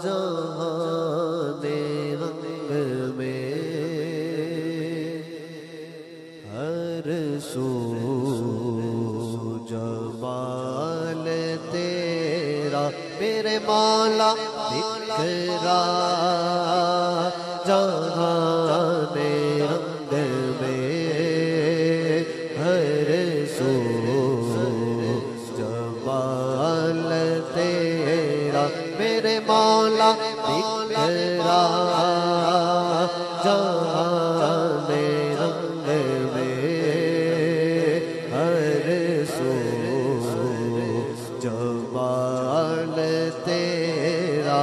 جہاں رنگ میں ہر سو جمال تیرا میرے مولا بکھرا جہاں رنگ میں ہر سو جمال تیرا میرے مولا بکھرا جہاں رنگ میں ہر سو جمال تیرا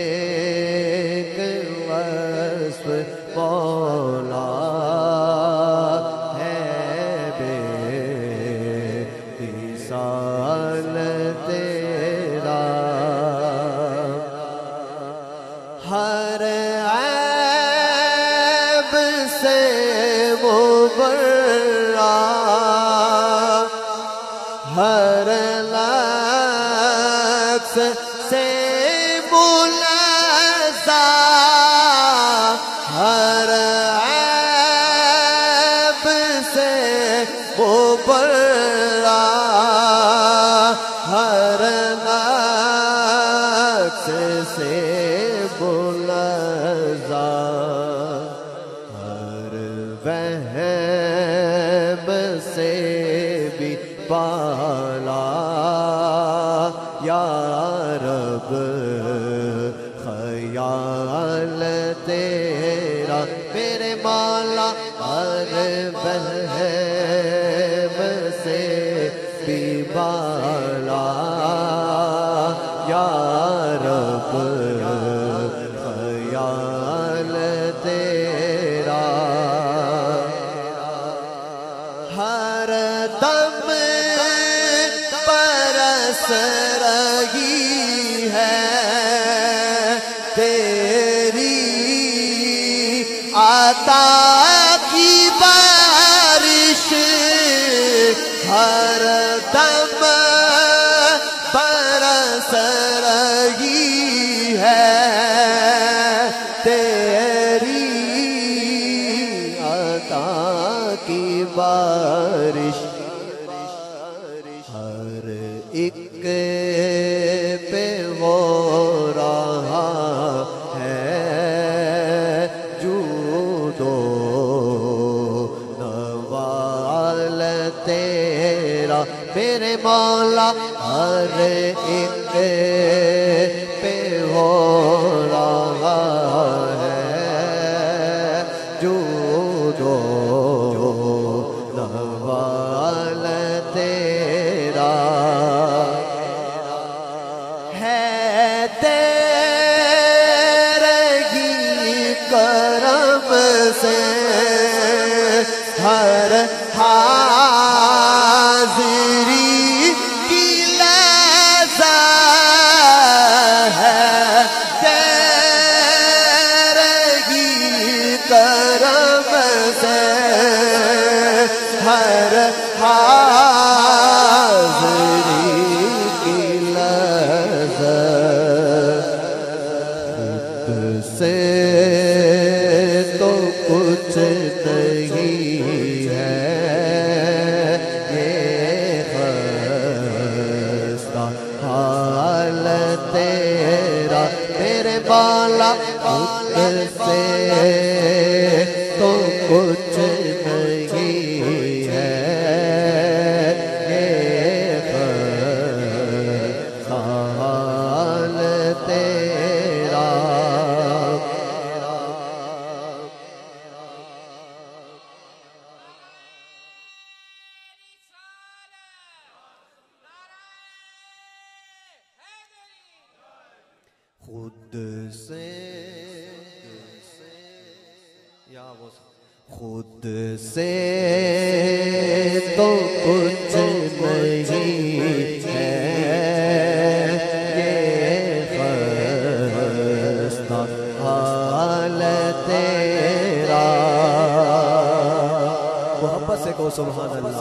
ایک وصف مولا ہے بے مثال تیرا ہر عیب سے مبرا ہر لفظ سے ملزا ہر عیب سے مبرا ہر لفظ سے ملزا ہر وہم سے بھی بالا یا رب خیال تیرا میرے مولا ہر وہم سے بھی بالا یا رب خیال تیرا ہر دم برس رہی ہے تیری عطا کی بارش ہر دم برس رہی ہے تیری عطا کی بارش ہر ایک پہ ہو رہا ہے جود و نوال تیرا میرے مولا ہر ایک پہ ہو رہا ہے جود و نوال تیرا ہے تیرے ہی کرم سے ہر حاضری کی لذا ہے تیرے ہی کرم سے ہر حاضری کی لذت خود سے تو کچھ نہیں ہے یہ خستہ حال تیرا میرے مولا خود سے تو کچھ نہیں ہے یہ خستہ حال تیرا خود سے یا وہ خود سے تو کچھ نہیں ہے یہ خستہ حال تیرا محبت سے کو سبحان اللہ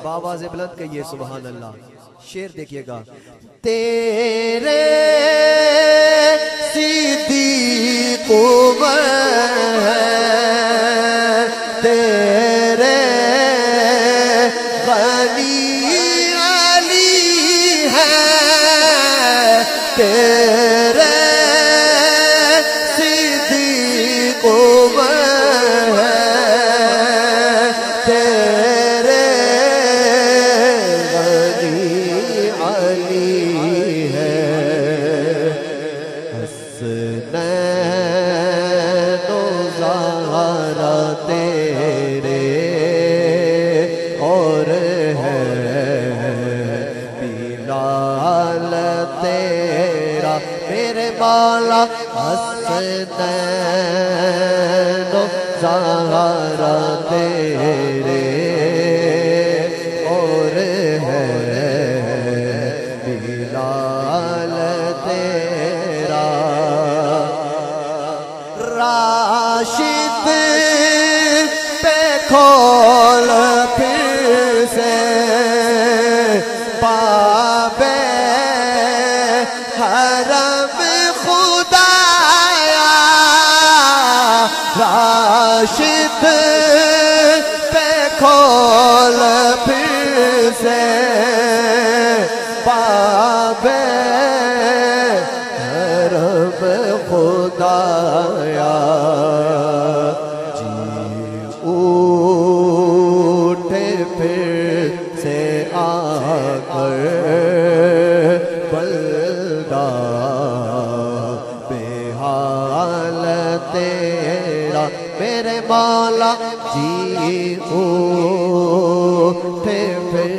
باواز بلند کہیے سبحان اللہ. شعر دیکھیے گا. تیرے صدیق تیرے غنی علی ہے تیرے صدیق تیرے غنی علی ہے حسنین و زہرا تیرے اور ہے بلال تیرا میرے مولا حسنین و زہرا تیرے اور ہے بلال تیرا راشد پہ کھول پھر سے باب حرم خدایا راشد پہ کھول پھر سے باب حرم خدایا جی اٹھے پھر سے آ کر بلدہ بے حال تیرا میرے مولا جی اٹھے پھر